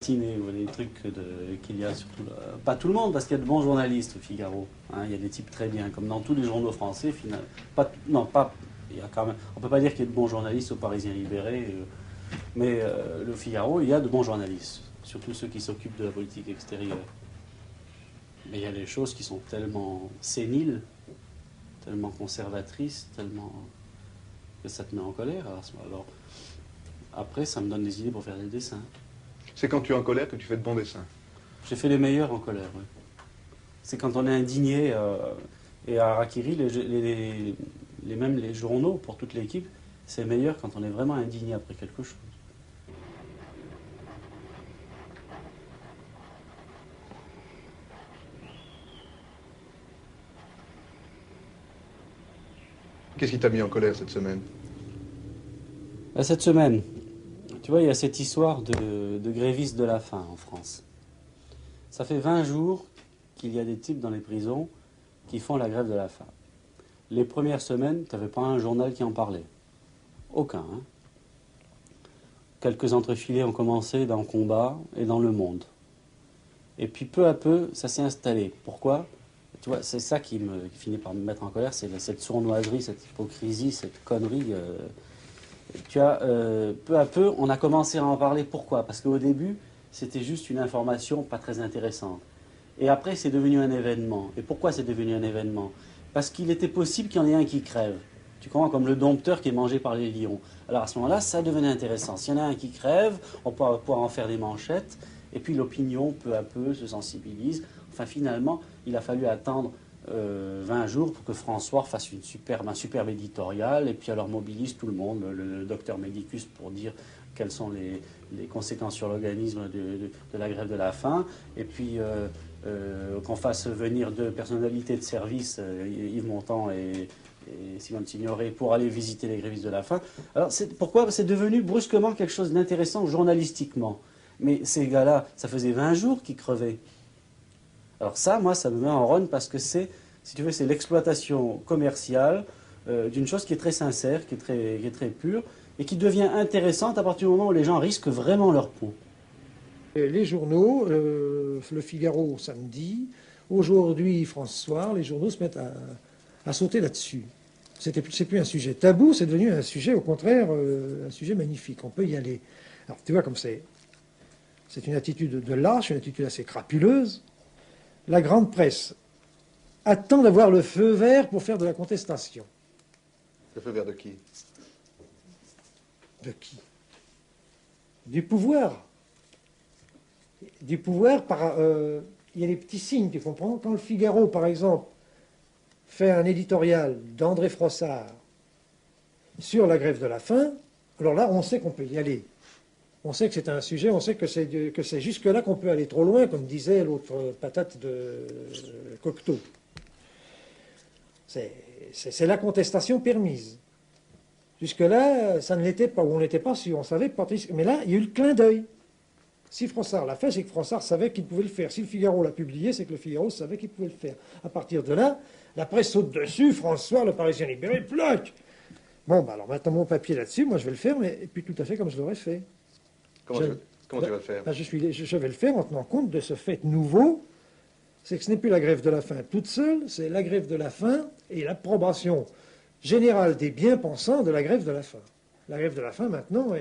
Ou des trucs qu'il y a surtout là. Pas tout le monde, parce qu'il y a de bons journalistes au Figaro. Hein, il y a des types très bien, comme dans tous les journaux français. Il y a quand même, on peut pas dire qu'il y a de bons journalistes au Parisien Libéré, mais le Figaro, il y a de bons journalistes, surtout ceux qui s'occupent de la politique extérieure. Mais il y a des choses qui sont tellement séniles, tellement conservatrices, tellement que ça te met en colère. Alors après, ça me donne des idées pour faire des dessins. C'est quand tu es en colère que tu fais de bons dessins. J'ai fait les meilleurs en colère, oui. C'est quand on est indigné. Et à Harakiri, même les journaux, pour toute l'équipe, c'est meilleur quand on est vraiment indigné après quelque chose. Qu'est-ce qui t'a mis en colère cette semaine? Cette semaine, tu vois, il y a cette histoire de grévistes de la faim en France. Ça fait 20 jours qu'il y a des types dans les prisons qui font la grève de la faim. Les premières semaines, tu n'avais pas un journal qui en parlait. Aucun. Hein. Quelques entrefilés ont commencé dans Combat et dans Le Monde. Et puis peu à peu, ça s'est installé. Pourquoi? Tu vois, c'est ça qui finit par me mettre en colère, c'est cette sournoiserie, cette hypocrisie, cette connerie. Peu à peu, on a commencé à en parler. Pourquoi? Parce qu'au début, c'était juste une information pas très intéressante. Et après, c'est devenu un événement. Et pourquoi c'est devenu un événement? Parce qu'il était possible qu'il y en ait un qui crève. Tu comprends? Comme le dompteur qui est mangé par les lions. Alors à ce moment-là, ça devenait intéressant. S'il y en a un qui crève, on peut pouvoir en faire des manchettes. Et puis l'opinion, peu à peu, se sensibilise. Enfin, finalement, il a fallu attendre 20 jours pour que François fasse un superbe éditorial, et puis alors mobilise tout le monde, le docteur Medicus, pour dire quelles sont les conséquences sur l'organisme de la grève de la faim, et puis qu'on fasse venir deux personnalités de service, Yves Montand et Simone Signoret, pour aller visiter les grévistes de la faim. Alors pourquoi c'est devenu brusquement quelque chose d'intéressant journalistiquement? Mais ces gars-là, ça faisait 20 jours qu'ils crevaient. Alors ça, moi, ça me met en rogne parce que c'est, si tu veux, c'est l'exploitation commerciale d'une chose qui est très sincère, qui est très pure, et qui devient intéressante à partir du moment où les gens risquent vraiment leur peau. Les journaux, Le Figaro samedi, aujourd'hui France Soir, les journaux se mettent à sauter là-dessus. C'est plus un sujet tabou, c'est devenu un sujet, au contraire, un sujet magnifique. On peut y aller. Alors tu vois comme c'est une attitude de lâche, une attitude assez crapuleuse. La grande presse attend d'avoir le feu vert pour faire de la contestation. Le feu vert de qui? De qui? Du pouvoir. Du pouvoir par... il y a des petits signes, tu comprends? Quand le Figaro, par exemple, fait un éditorial d'André Frossard sur la grève de la faim, alors là, on sait qu'on peut y aller. On sait que c'est un sujet, on sait que c'est jusque-là qu'on peut aller trop loin, comme disait l'autre patate de Cocteau. C'est la contestation permise. Jusque-là, ça ne l'était pas, ou on n'était pas sûr, on savait pas. Mais là, il y a eu le clin d'œil. Si Frossard l'a fait, c'est que Frossard savait qu'il pouvait le faire. Si le Figaro l'a publié, c'est que le Figaro savait qu'il pouvait le faire. À partir de là, la presse saute dessus, François, le Parisien Libéré, plaque. Bon, bah alors maintenant mon papier là-dessus, moi je vais le faire, mais et puis tout à fait comme je l'aurais fait. Comment tu vas le faire? Je vais le faire en tenant compte de ce fait nouveau, c'est que ce n'est plus la grève de la faim toute seule, c'est la grève de la faim et l'approbation générale des bien-pensants de la grève de la faim. La grève de la faim, maintenant,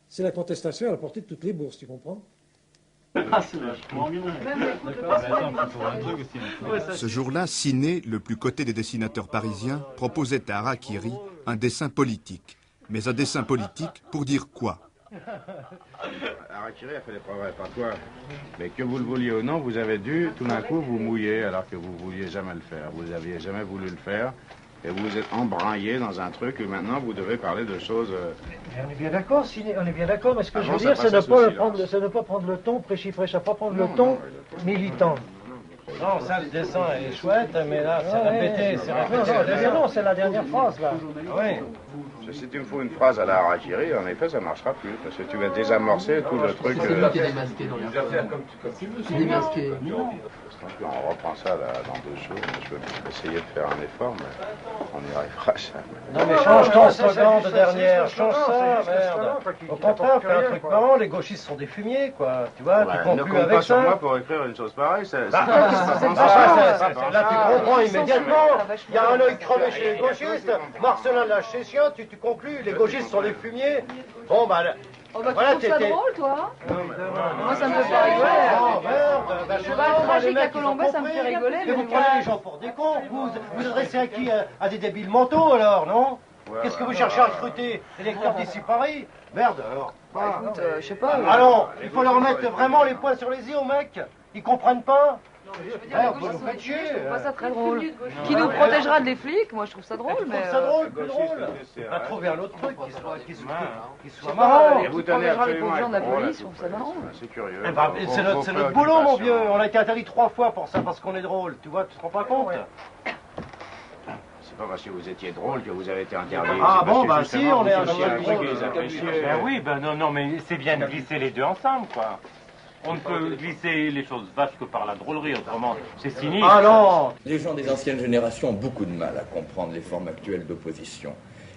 c'est la contestation à la portée de toutes les bourses, tu comprends? Ce jour-là, Ciné, le plus coté des dessinateurs parisiens, proposait à Harakiri un dessin politique. Mais un dessin politique pour dire quoi? Harakiri a fait des progrès, pas toi. Mais que vous le vouliez ou non, vous avez dû tout d'un coup vous mouiller alors que vous ne vouliez jamais le faire. Vous n'aviez jamais voulu le faire et vous vous êtes embraillé dans un truc et maintenant vous devez parler de choses... On est bien d'accord, on est bien d'accord, mais ce que je veux dire, c'est ne pas prendre le ton prêchi-prêcha, pas prendre le ton militant. Non, ça, le dessin est chouette, mais là, c'est répété, c'est répété. Non, c'est la dernière phrase, là. Oui. Si tu me fous une phrase à la harakiri, en effet, ça ne marchera plus. Parce que tu vas désamorcer tout le truc. C'est lui qui est démasqué dans l'affaire. C'est lui qui est démasqué. On reprend ça là, dans 2 jours. Je vais essayer de faire un effort, mais on n'y arrivera jamais. Non mais change ton slogan de dernière, change ça, merde. Au contraire, fais un truc marrant, les gauchistes sont des fumiers, quoi. Tu vois, tu Ne conclus compte avec pas sur ça. moi pour écrire une chose pareille. Là, tu comprends immédiatement. Il y a un œil crevé chez les gauchistes. Marcelin lâche ses chiens, tu conclus. Les gauchistes sont des fumiers. Bon, bah. Oh bah Voilà, tu trouves ça t'étais- drôle, toi? Moi, ça me fait pas rigoler. Oh merde, bah, je sais Bah, pas, le moi, les tragique à mecs, ils ont Colombay, ça me compris. fait rigoler, Mais vous mais prenez voilà. les gens pour des cons. Vous adressez à qui? À des débiles mentaux, alors, non? Qu'est-ce que vous cherchez à recruter? Les lecteurs d'ici Paris? Merde, alors. Bah, écoute, je sais pas. Allons, il faut leur mettre vraiment les points sur les i aux mecs. Ils comprennent pas? Je veux dire, Ah, les vous gauchistes nous sont faites des chier. flics, je trouve pas ça très drôle. Qui nous protégera des flics? Moi, je trouve ça drôle, Tu mais... trouves ça drôle, plus gauchiste, drôle? c'est Va vrai. trouver un autre truc qui soit Pas, marrant. qui Vous tenez protégera les absolument pauvres gens de la être drôle, police, je là, trouve ça marrant. C'est curieux. Eh ben, c'est notre boulot, mon vieux. On a été interdit 3 fois pour ça, parce qu'on est drôle. Tu vois, tu te rends pas compte? C'est pas parce que vous étiez drôle que vous avez été interdit. Ah C'est parce bon, que bah justement, si, on est vous un étiez peu un truc drôle. qui les a fait chier. Ben oui, ben non, mais c'est bien de glisser les deux ensemble, quoi. On ne peut glisser les choses vaches que par la drôlerie, autrement, c'est sinistre. Ah non! Les gens des anciennes générations ont beaucoup de mal à comprendre les formes actuelles d'opposition.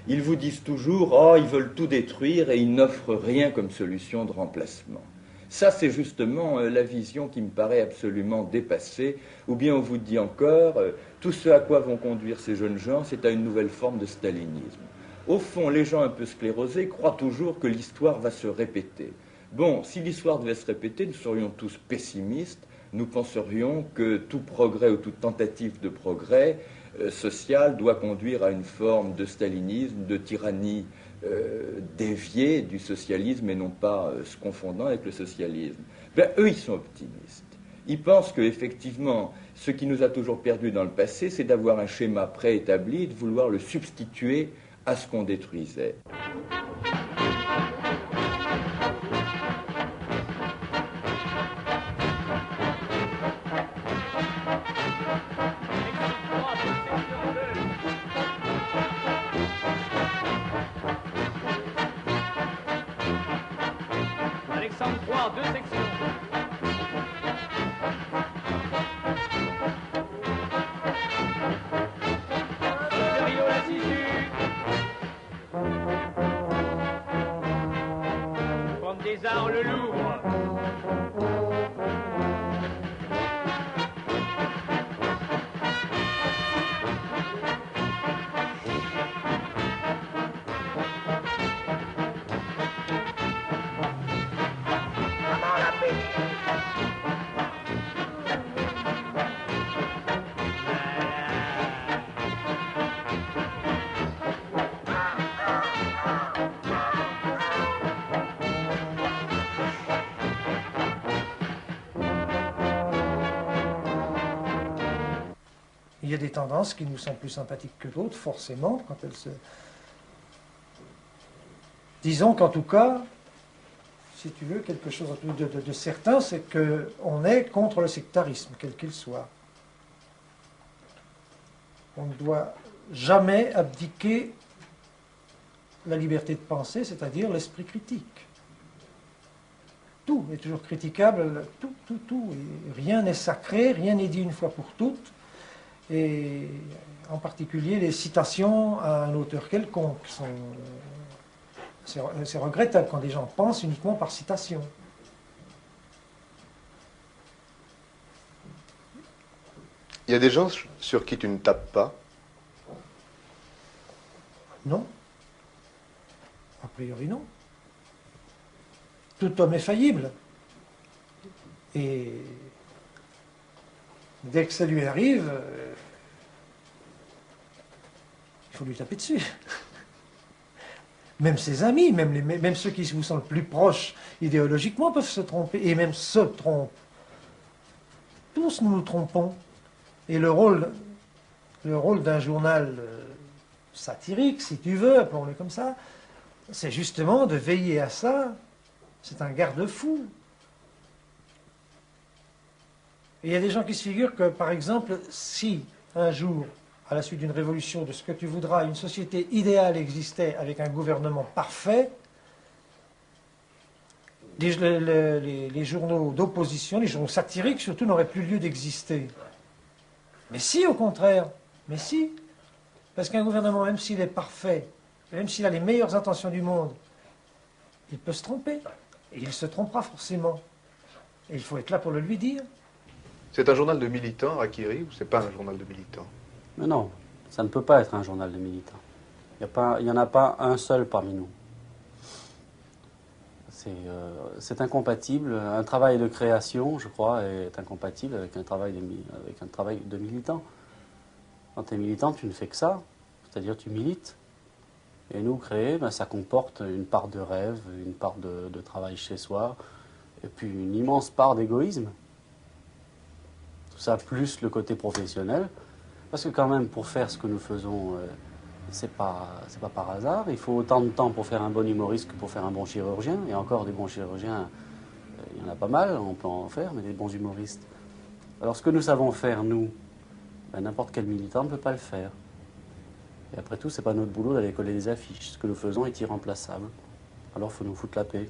Ils vous disent toujours « Oh, ils veulent tout détruire et ils n'offrent rien comme solution de remplacement ». Ça, c'est justement la vision qui me paraît absolument dépassée. Ou bien on vous dit encore tout ce à quoi vont conduire ces jeunes gens, c'est à une nouvelle forme de stalinisme. Au fond, les gens un peu sclérosés croient toujours que l'histoire va se répéter. Bon, si l'histoire devait se répéter, nous serions tous pessimistes. Nous penserions que tout progrès ou toute tentative de progrès social doit conduire à une forme de stalinisme, de tyrannie déviée du socialisme et non pas se confondant avec le socialisme. Ben, eux, ils sont optimistes. Ils pensent qu'effectivement, ce qui nous a toujours perdu dans le passé, c'est d'avoir un schéma préétabli et de vouloir le substituer à ce qu'on détruisait. Alexandre 3, 2 sections. Rio la Sisu. Pomme des Arts le Louvre. Il y a des tendances qui nous sont plus sympathiques que d'autres, forcément, quand elles se... Disons qu'en tout cas, si tu veux, quelque chose de certain, c'est qu'on est contre le sectarisme, quel qu'il soit. On ne doit jamais abdiquer la liberté de penser, c'est-à-dire l'esprit critique. Tout est toujours critiquable, tout. Et rien n'est sacré, rien n'est dit une fois pour toutes. Et en particulier les citations à un auteur quelconque. C'est regrettable quand des gens pensent uniquement par citation. Il y a des gens sur qui tu ne tapes pas. Non. A priori, non. Tout homme est faillible. Et dès que ça lui arrive, il faut lui taper dessus. Même ses amis, même ceux qui vous sont le plus proches idéologiquement peuvent se tromper, et même se trompent. Tous nous nous trompons. Et le rôle d'un journal satirique, si tu veux, appelons-le comme ça, c'est justement de veiller à ça. C'est un garde-fou. Et il y a des gens qui se figurent que, par exemple, si un jour à la suite d'une révolution, de ce que tu voudras, une société idéale existait avec un gouvernement parfait, les journaux d'opposition, les journaux satiriques surtout, n'auraient plus lieu d'exister. Mais si, au contraire, mais si. Parce qu'un gouvernement, même s'il est parfait, même s'il a les meilleures intentions du monde, il peut se tromper. Et il se trompera forcément. Et il faut être là pour le lui dire. C'est un journal de militants, Harakiri, ou c'est pas un journal de militants? Mais non, ça ne peut pas être un journal de militants. Il n'y en a pas un seul parmi nous. C'est incompatible. Un travail de création, je crois, est incompatible avec un travail de militant. Quand tu es militant, tu ne fais que ça, c'est-à-dire tu milites. Et nous, créer, ben, ça comporte une part de rêve, une part de travail chez soi, et puis une immense part d'égoïsme. Tout ça, plus le côté professionnel. Parce que quand même, pour faire ce que nous faisons, c'est pas par hasard. Il faut autant de temps pour faire un bon humoriste que pour faire un bon chirurgien. Et encore, des bons chirurgiens, il y en a pas mal, on peut en faire, mais des bons humoristes. Alors ce que nous savons faire, nous, ben, n'importe quel militant ne peut pas le faire. Et après tout, c'est pas notre boulot d'aller coller des affiches. Ce que nous faisons est irremplaçable. Alors il faut nous foutre la paix.